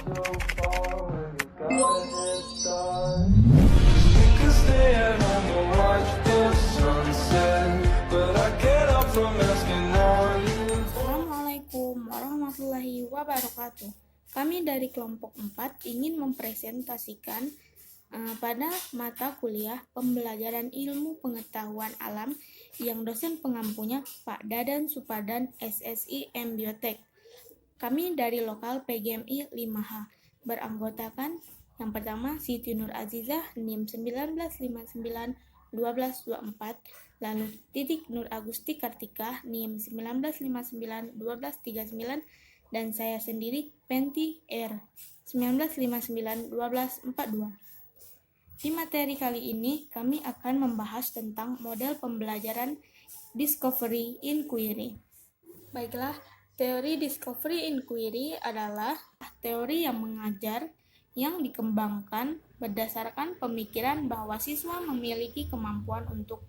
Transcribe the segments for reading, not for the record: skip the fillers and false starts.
so far when you got a head start. We could stay at home and watch the sunset, but I get up from asking all you. Assalamualaikum warahmatullahi wabarakatuh. Kami dari kelompok 4 ingin mempresentasikan pada mata kuliah pembelajaran ilmu pengetahuan alam yang dosen pengampunya Pak Dadan Supadan SSI Mbiotek. Kami dari lokal PGMI 5H beranggotakan yang pertama Siti Nur Azizah NIM 19591224, lalu Titik Nur Agusti Kartika NIM 19591239, dan saya sendiri Penti R 19591242. Di materi kali ini kami akan membahas tentang model pembelajaran Discovery Inquiry. Baiklah, teori Discovery Inquiry adalah teori yang mengajar yang dikembangkan berdasarkan pemikiran bahwa siswa memiliki kemampuan untuk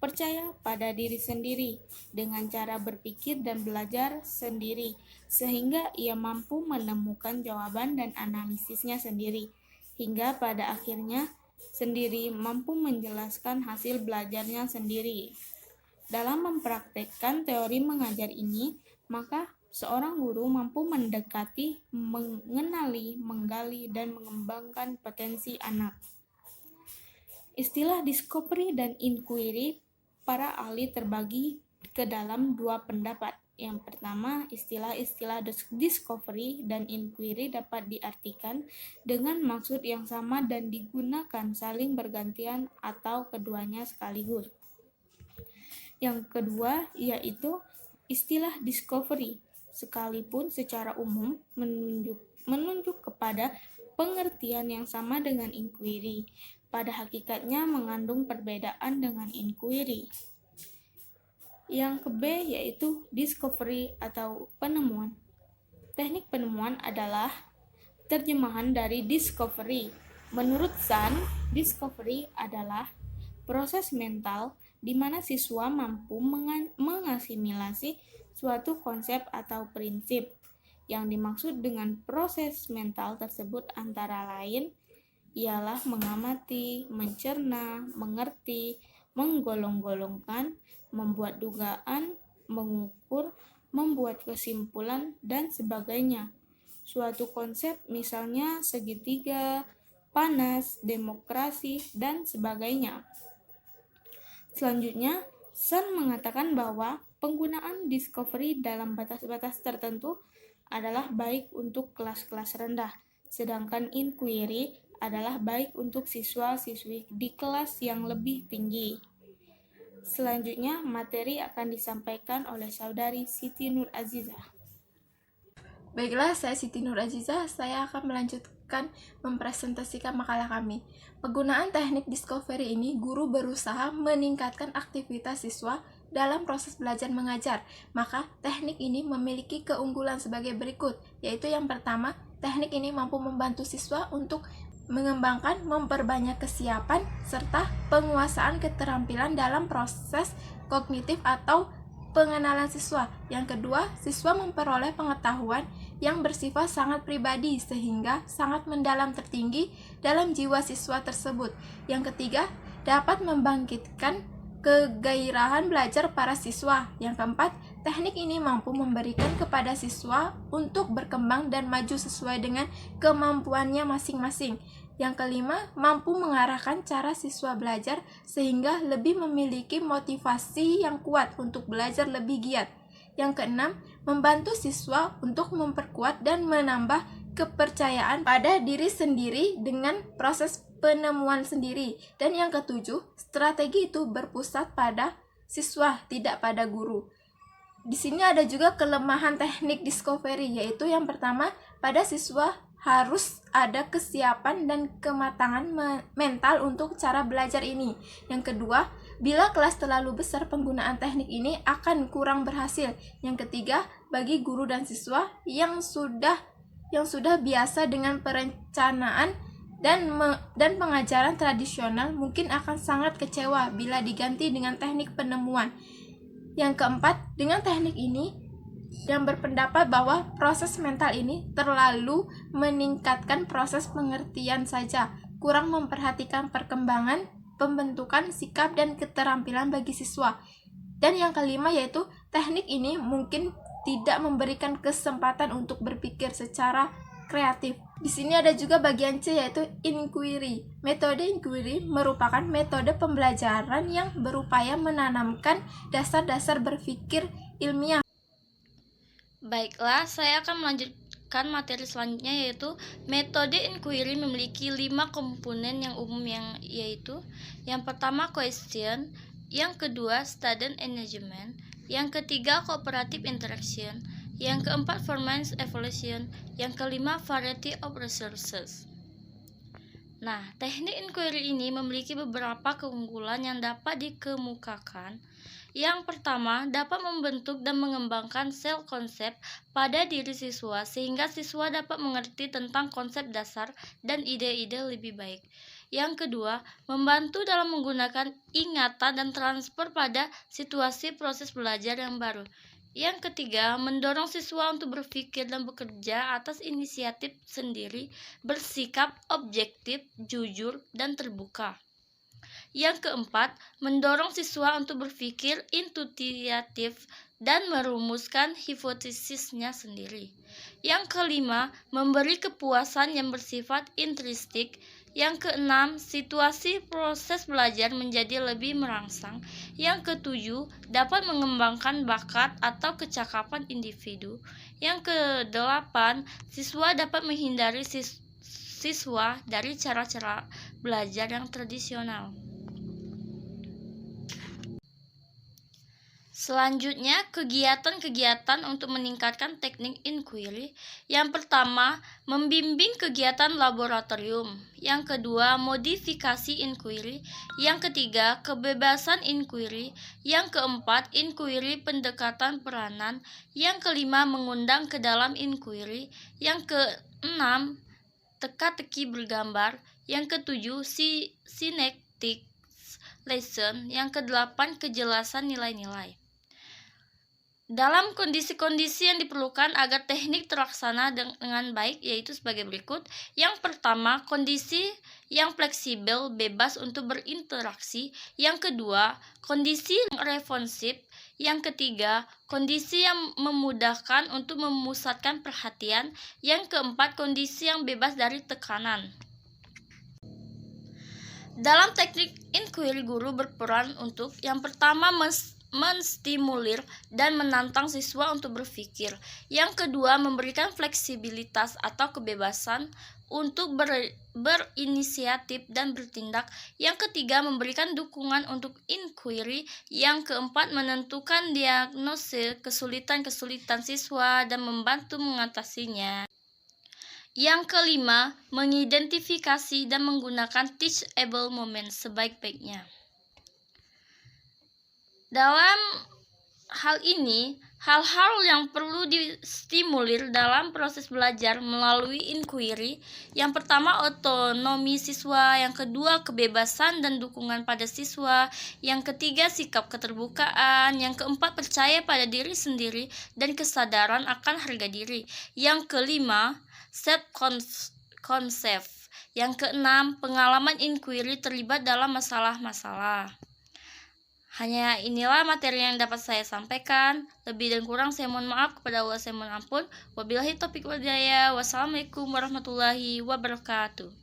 percaya pada diri sendiri dengan cara berpikir dan belajar sendiri, sehingga ia mampu menemukan jawaban dan analisisnya sendiri, hingga pada akhirnya sendiri mampu menjelaskan hasil belajarnya sendiri. Dalam mempraktekkan teori mengajar ini, maka seorang guru mampu mendekati, mengenali, menggali, dan mengembangkan potensi anak. Istilah discovery dan inquiry para ahli terbagi ke dalam dua pendapat. Yang pertama, istilah-istilah discovery dan inquiry dapat diartikan dengan maksud yang sama dan digunakan saling bergantian atau keduanya sekaligus. Yang kedua, yaitu istilah discovery, sekalipun secara umum menunjuk kepada pengertian yang sama dengan inquiry, pada hakikatnya mengandung perbedaan dengan inquiry. Yang ke-B yaitu discovery atau penemuan. Teknik penemuan adalah terjemahan dari discovery. Menurut Sun, discovery adalah proses mental di mana siswa mampu mengasimilasi suatu konsep atau prinsip. Yang dimaksud dengan proses mental tersebut antara lain ialah mengamati, mencerna, mengerti, menggolong-golongkan, membuat dugaan, mengukur, membuat kesimpulan, dan sebagainya. Suatu konsep misalnya segitiga, panas, demokrasi, dan sebagainya. Selanjutnya, Sun mengatakan bahwa penggunaan discovery dalam batas-batas tertentu adalah baik untuk kelas-kelas rendah, sedangkan inquiry adalah baik untuk siswa-siswi di kelas yang lebih tinggi. Selanjutnya, materi akan disampaikan oleh saudari Siti Nur Azizah. Baiklah, saya Siti Nur Azizah. Saya akan melanjutkan mempresentasikan makalah kami. Penggunaan teknik discovery ini, guru berusaha meningkatkan aktivitas siswa dalam proses belajar mengajar. Maka, teknik ini memiliki keunggulan sebagai berikut, yaitu yang pertama, teknik ini mampu membantu siswa untuk mengembangkan, memperbanyak kesiapan, serta penguasaan keterampilan dalam proses kognitif atau pengenalan siswa. Yang kedua, siswa memperoleh pengetahuan yang bersifat sangat pribadi sehingga sangat mendalam tertinggi dalam jiwa siswa tersebut. Yang ketiga, dapat membangkitkan kegairahan belajar para siswa. Yang keempat, teknik ini mampu memberikan kepada siswa untuk berkembang dan maju sesuai dengan kemampuannya masing-masing. Yang kelima, mampu mengarahkan cara siswa belajar sehingga lebih memiliki motivasi yang kuat untuk belajar lebih giat. Yang keenam, membantu siswa untuk memperkuat dan menambah kepercayaan pada diri sendiri dengan proses penemuan sendiri. Dan yang ketujuh, strategi itu berpusat pada siswa, tidak pada guru. Di sini ada juga kelemahan teknik discovery, yaitu yang pertama, pada siswa harus ada kesiapan dan kematangan mental untuk cara belajar ini. Yang kedua, bila kelas terlalu besar, penggunaan teknik ini akan kurang berhasil. Yang ketiga, bagi guru dan siswa yang sudah biasa dengan perencanaan dan pengajaran tradisional, mungkin akan sangat kecewa bila diganti dengan teknik penemuan. Yang keempat, dengan teknik ini yang berpendapat bahwa proses mental ini terlalu meningkatkan proses pengertian saja, kurang memperhatikan perkembangan, pembentukan sikap dan keterampilan bagi siswa. Dan yang kelima yaitu teknik ini mungkin tidak memberikan kesempatan untuk berpikir secara kreatif. Di sini ada juga bagian C yaitu inquiry. Metode inquiry merupakan metode pembelajaran yang berupaya menanamkan dasar-dasar berpikir ilmiah. Baiklah, saya akan melanjutkan materi selanjutnya yaitu metode inquiry memiliki 5 komponen yang umum yaitu yang pertama question, yang kedua student engagement, yang ketiga cooperative interaction, yang keempat performance evaluation, yang kelima variety of resources. Nah, teknik inquiry ini memiliki beberapa keunggulan yang dapat dikemukakan. Yang pertama, dapat membentuk dan mengembangkan sel konsep pada diri siswa sehingga siswa dapat mengerti tentang konsep dasar dan ide-ide lebih baik. Yang kedua, membantu dalam menggunakan ingatan dan transfer pada situasi proses belajar yang baru. Yang ketiga, mendorong siswa untuk berpikir dan bekerja atas inisiatif sendiri, bersikap objektif, jujur, dan terbuka. Yang keempat, mendorong siswa untuk berpikir intuitif dan merumuskan hipotesisnya sendiri. Yang kelima, memberi kepuasan yang bersifat intrinsik. Yang keenam, situasi proses belajar menjadi lebih merangsang. Yang ketujuh, dapat mengembangkan bakat atau kecakapan individu. Yang kedelapan, siswa dapat menghindari siswa dari cara-cara belajar yang tradisional. Selanjutnya, kegiatan-kegiatan untuk meningkatkan teknik inquiry. Yang pertama, membimbing kegiatan laboratorium. Yang kedua, modifikasi inquiry. Yang ketiga, kebebasan inquiry. Yang keempat, inquiry pendekatan peranan. Yang kelima, mengundang ke dalam inquiry. Yang keenam, teka-teki bergambar. Yang ketujuh, synectic lesson. Yang kedelapan, kejelasan nilai-nilai. Dalam kondisi-kondisi yang diperlukan agar teknik terlaksana dengan baik yaitu sebagai berikut. Yang pertama, kondisi yang fleksibel, bebas untuk berinteraksi. Yang kedua, kondisi yang responsif. Yang ketiga, kondisi yang memudahkan untuk memusatkan perhatian. Yang keempat, kondisi yang bebas dari tekanan. Dalam teknik inquiry, guru berperan untuk yang pertama menstimulir dan menantang siswa untuk berpikir. Yang kedua, memberikan fleksibilitas atau kebebasan untuk berinisiatif dan bertindak. Yang ketiga, memberikan dukungan untuk inquiry. Yang keempat, menentukan diagnosis kesulitan-kesulitan siswa dan membantu mengatasinya. Yang kelima, mengidentifikasi dan menggunakan teachable moment sebaik-baiknya. Dalam hal ini, hal-hal yang perlu distimulir dalam proses belajar melalui inquiry. Yang pertama, otonomi siswa. Yang kedua, kebebasan dan dukungan pada siswa. Yang ketiga, sikap keterbukaan. Yang keempat, percaya pada diri sendiri dan kesadaran akan harga diri. Yang kelima, set concept. Yang keenam, pengalaman inquiry terlibat dalam masalah-masalah. Hanya inilah materi yang dapat saya sampaikan. Lebih dan kurang saya mohon maaf, kepada Allah saya mohon ampun. Wabillahi taufiq wal hidayah. Wassalamualaikum warahmatullahi wabarakatuh.